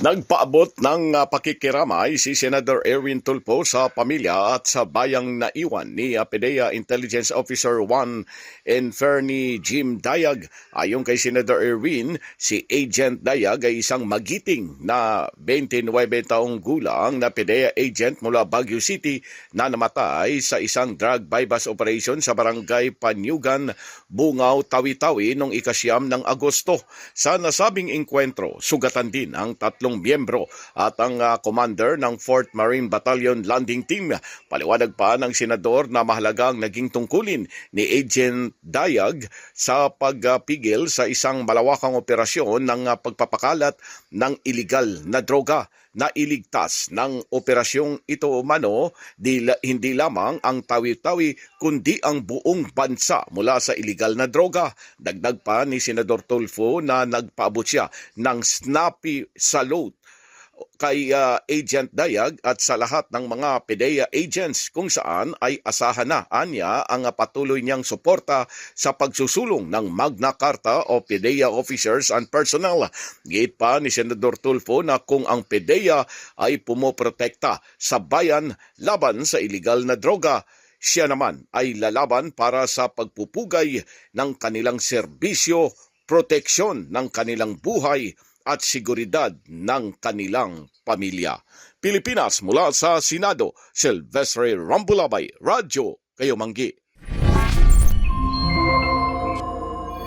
Nagpaabot ng pakikiramay si Senator Erwin Tulfo sa pamilya at sa bayang naiwan ni PDEA Intelligence Officer 1 Inferni Jim Dayag. Ayon kay Senator Erwin, si Agent Dayag ay isang magiting na 29 taong gulang na PDEA agent mula Baguio City na namatay sa isang drug bypass operation sa barangay Panyugan, Bungaw, Tawi-Tawi noong 9 ng Agosto. Sa nasabing engkwentro, sugatan din ang tatlong miyembro at ang commander ng 4th Marine Battalion Landing Team. Paliwanag pa ng senador na mahalagang naging tungkulin ni Agent Dayag sa pagpigil sa isang malawakang operasyon ng pagpapakalat ng iligal na droga. Nailigtas ng operasyong ito umano hindi lamang ang Tawi-Tawi kundi ang buong bansa mula sa iligal na droga. Dagdag pa ni Senador Tulfo na nagpaabot siya ng snappy salute kay Agent Dayag at sa lahat ng mga PDEA agents kung saan ay asahan na anya ang patuloy niyang suporta sa pagsusulong ng Magna Carta o PDEA officers and personnel. Giit pa ni Senador Tulfo na kung ang PDEA ay pumoprotekta sa bayan laban sa iligal na droga, siya naman ay lalaban para sa pagpupugay ng kanilang serbisyo, proteksyon ng kanilang buhay at seguridad ng kanilang pamilya. Pilipinas, mula sa Senado, Silvestre Rambulabay, Radyo Kayo Manggi.